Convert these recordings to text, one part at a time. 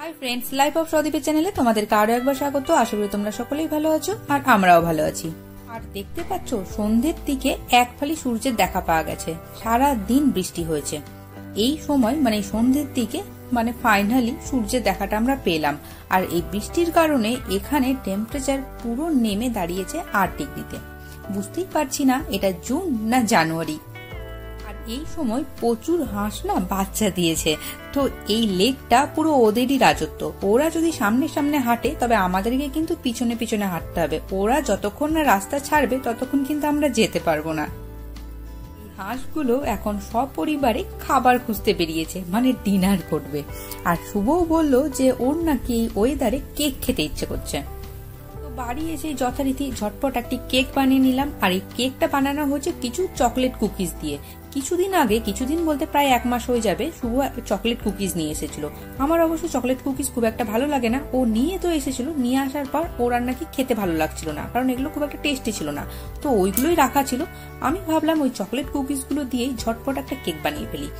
Hi friends, life of সদীপের চ্যানেলে তোমাদেরকে আরো একবার স্বাগত। আশা করি তোমরা সকলেই ভালো আছো আর আমরাও ভালো আছি। আর দেখতে পাচ্ছ সন্ধ্যের দিকে এক ফালি সূর্যের দেখা পাওয়া গেছে। সারা দিন বৃষ্টি হয়েছে, এই সময় মানে সন্ধ্যের দিকে মানে ফাইনালি সূর্যের দেখাটা আমরা পেলাম। আর এই বৃষ্টির কারণে এখানে টেম্পারেচার পুরো নেমে দাঁড়িয়েছে 8 ডিগ্রিতে। বুঝতেই পারছি না এটা জুন না জানুয়ারি। আর এই সময় প্রচুর হাঁস না বাচ্চা দিয়েছে, তো এই লেকটা পুরো ওদেরই রাজত্ব। ওরা যদি সামনে সামনে হাঁটে তবে আমাদেরকে কিন্তু পিছনে পিছনে হাঁটতে হবে। ওরা যতক্ষণ না রাস্তা ছাড়বে ততক্ষণ কিন্তু আমরা যেতে পারবো না। এই হাঁসগুলো এখন সপরিবারে খাবার খুঁজতে বেরিয়েছে, মানে ডিনার করবে। আর শুভও বলল যে ওর নাকি ওয়েদারে কেক খেতে ইচ্ছে করছে। বাড়ি এসে যথারীতি ঝটপট একটি কেক বানিয়ে নিলাম। আর এই কেকটা বানানো হচ্ছে কিছু চকলেট কুকিজ দিয়ে। কিছুদিন বলতে প্রায় 1 মাস হয়ে যাবে, শুভ চকলেট কুকিজ নিয়ে এসেছিল। আমার অবশ্য চকলেট কুকিজ খুব একটা ভালো লাগে না। ও নিয়ে তো এসেছিল, নিয়ে আসার পর ওর আর নাকি খেতে ভালো লাগছিল না, কারণ এগুলো খুব একটা টেস্টি ছিল না। তো ওইগুলোই রাখা ছিল। আমি ভাবলাম ওই চকলেট কুকিজ গুলো দিয়েই ঝটপট একটা কেক বানিয়ে ফেলি।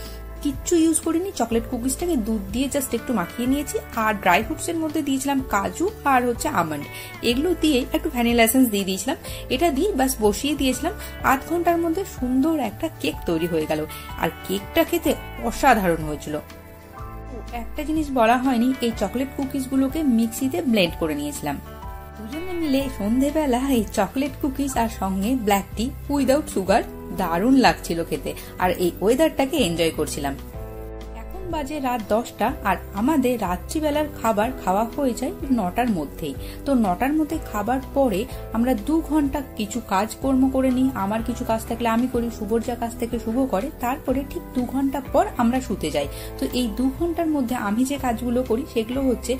কিচ্ছু ইউজ করিনি, চকলেট কুকিজটাকে দুধ দিয়ে জাস্ট একটু মাখিয়ে নিয়েছি। আর ড্রাই ফ্রুটস এর মধ্যে দিয়েছিলাম কাজু আর আমন্ড, এগুলো দিয়ে একটু ভ্যানিলা এসেন্স দিয়ে দিয়েছিলাম। এটা দিয়ে বাস বসিয়ে দিয়েছিলাম। 8 ঘন্টার মধ্যে সুন্দর একটা কেক তৈরি হয়ে গেল। আর কেকটা খেতে অসাধারণ হয়েছিল। একটা জিনিস বলা হয়নি, এই চকলেট কুকিজ গুলোকে মিক্সিতে ব্লেন্ড করে নিয়েছিলাম। দুজনে মিলে সন্ধেবেলা এই চকলেট কুকিজ আর সঙ্গে ব্ল্যাক টি উইদাউট সুগার দারুণ লাগছিল খেতে। আর এই ওয়েদারটাকে এনজয় করছিলাম। এখন বাজে রাত 10টা আর আমাদের রাত্রিবেলার খাবার খাওয়া হয়ে যায় 9টার মধ্যেই। তো 9টার মধ্যে খাবার পরে আমরা 2 ঘন্টা কিছু কাজকর্ম করে নিই। আমার কিছু কাজ থাকলে আমি করি, শুভর যা কাজ থেকে শুভ করে। তারপরে ঠিক 2 ঘন্টা পর আমরা শুতে যাই। তো এই 2 ঘন্টার মধ্যে আমি যে কাজগুলো করি সেগুলো হচ্ছে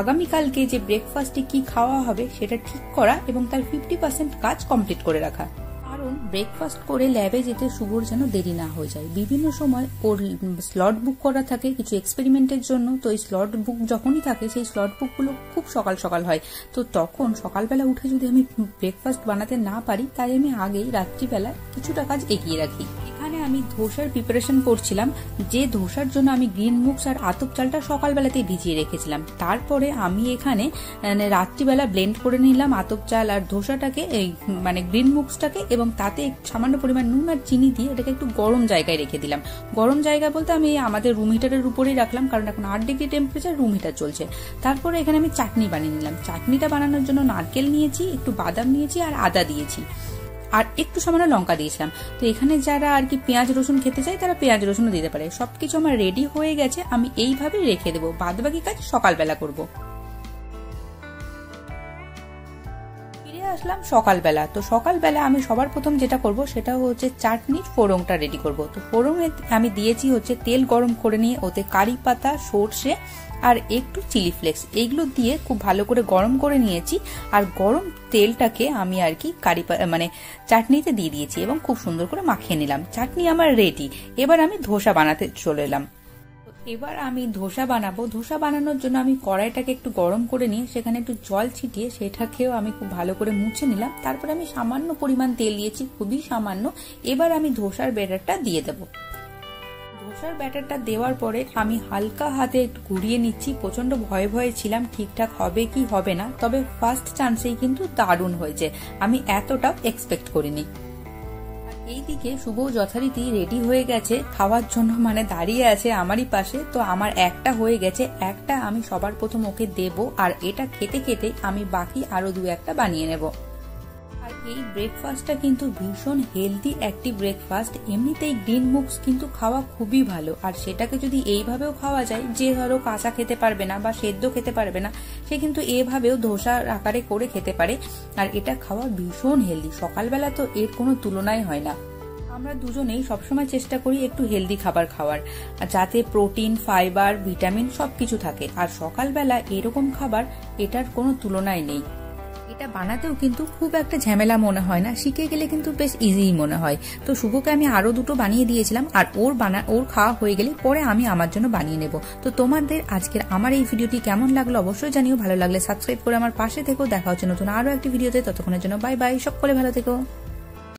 আগামীকালকে যে ব্রেকফাস্টে কি খাওয়া হবে সেটা ঠিক করা এবং তার 50% কাজ কমপ্লিট করে রাখা। কারণ ব্রেকফাস্ট করে ল্যাবে যেতে শুভর যেন দেরি না হয়ে যায়। বিভিন্ন সময় ওর স্লট বুক করা থাকে কিছু এক্সপেরিমেন্টের জন্য। তো এই স্লট বুক যখনই থাকে সেই স্লট বুকগুলো খুব সকাল সকাল হয়। তো তখন সকালবেলা উঠে যদি আমি ব্রেকফাস্ট বানাতে না পারি, তাই আমি আগেই রাত্রিবেলা কিছুটা কাজ এগিয়ে রাখি। এখানে আমি ধোসার প্রিপারেশন করছিলাম, যে ধোসার জন্য আমি গ্রিন মুগস আর আতপ চালটা সকালবেলাতেই ভিজিয়ে রেখেছিলাম। তারপরে আমি এখানে রাত্রিবেলা ব্লেন্ড করে নিলাম আতপ চাল আর ধোসাটাকে, এই মানে গ্রিন মুগসটাকে, এবং তাতে সামান্য পরিমাণ নুন আর চিনি দিয়ে এটাকে একটু গরম জায়গায় রেখে দিলাম। গরম জায়গা বলতে আমি আমাদের রুম হিটারের উপরেই রাখলাম, কারণ এখন 8 ডিগ্রি টেম্পারেচার, রুম হিটার চলছে। তারপরে এখানে আমি চাটনি বানিয়ে নিলাম। চাটনিটা বানানোর জন্য নারকেল নিয়েছি, একটু বাদাম নিয়েছি আর আদা দিয়েছি, আর একটু সামান্য লঙ্কা দিয়েছিলাম। তো এখানে যারা আর কি পেঁয়াজ রসুন খেতে চায় তারা পেঁয়াজ রসুনও দিতে পারে। সবকিছু আমার রেডি হয়ে গেছে, আমি এইভাবে রেখে দেবো। বাদবাকি কাজ সকালবেলা করবো। আসলাম সকালবেলা। তো সকালবেলা আমি সবার প্রথম যেটা করব সেটা হচ্ছে চাটনির ফোড়নটা রেডি করব। তো ফোড়নে আমি দিয়েছি হচ্ছে তেল গরম করে নিয়ে ওতে কারি পাতা, সর্ষে আর একটু চিলি ফ্লেক্স, এইগুলো দিয়ে খুব ভালো করে গরম করে নিয়েছি। আর গরম তেলটাকে আমি আর কি মানে চাটনিতে দিয়ে দিয়েছি এবং খুব সুন্দর করে মাখিয়ে নিলাম। চাটনি আমার রেডি। এবার আমি ধোসা বানাতে চলে এলাম। এবার আমি ধোসা বানাবো। ধোসা বানানোর জন্য আমি কড়াইটাকে একটু গরম করে নিয়ে সেখানে একটু জল ছিটিয়ে সেটাকেও আমি খুব ভালো করে মুছে নিলাম। তারপরে আমি সামান্য পরিমাণ তেল দিয়েছি, খুবই সামান্য। এবার আমি ধোসার ব্যাটারটা দিয়ে দেবো। ধোসার ব্যাটারটা দেওয়ার পরে আমি হালকা হাতে একটু ঘুরিয়ে নিচ্ছি। প্রচন্ড ভয়ে ভয়ে ছিলাম ঠিকঠাক হবে কি হবে না, তবে ফার্স্ট চান্সেই কিন্তু দারুণ হয়েছে। আমি এতটাও এক্সপেক্ট করিনি। এইদিকে শুভ যথারীতি রেডি হয়ে গেছে খাওয়ার জন্য, মানে দাঁড়িয়ে আছে আমারই পাশে। তো আমার একটা হয়ে গেছে, একটা আমি সবার প্রথম ওকে দেব। আর এটা খেতে খেতে আমি বাকি আরো 2-1টা বানিয়ে নেব। আর এই ব্রেকফাস্টটা কিন্তু ভীষণ হেলদি একটি ব্রেকফাস্ট। এমনিতেই গ্রিন মুগস কিন্তু খাওয়া খুবই ভালো। আর সেটাকে যদি এইভাবেও খাওয়া যায়, যে ধরো কাঁচা খেতে পারবে না বা সেদ্ধ খেতে পারবে না, সে কিন্তু এভাবেও ধোসার আকারে করে খেতে পারে। আর এটা খাওয়া ভীষণ হেলদি। সকালবেলা তো এর কোনো তুলনাই হয় না। আমরা দুজনেই সবসময় চেষ্টা করি একটু হেলদি খাবার খাওয়ার, যাতে প্রোটিন, ফাইবার, ভিটামিন সবকিছু থাকে। আর সকালবেলা এরকম খাবার এটার কোনো তুলনাই নেই। এটা বানাতেও কিন্তু খুব একটা ঝামেলা মনে হয় না, শিখে গেলে কিন্তু বেশ ইজিই মনে হয়। তো শুভকে আমি আরো 2টো বানিয়ে দিয়েছিলাম। আর ওর খাওয়া হয়ে গেলে পরে আমি আমার জন্য বানিয়ে নেব। তো তোমাদের আজকের আমার এই ভিডিওটি কেমন লাগলো অবশ্যই জানিও। ভালো লাগলে সাবস্ক্রাইব করে আমার পাশে থেকো। দেখা হচ্ছে নতুন আরো একটি ভিডিওতে। ততক্ষণের জন্য বাই বাই, সকলে ভালো থেকো।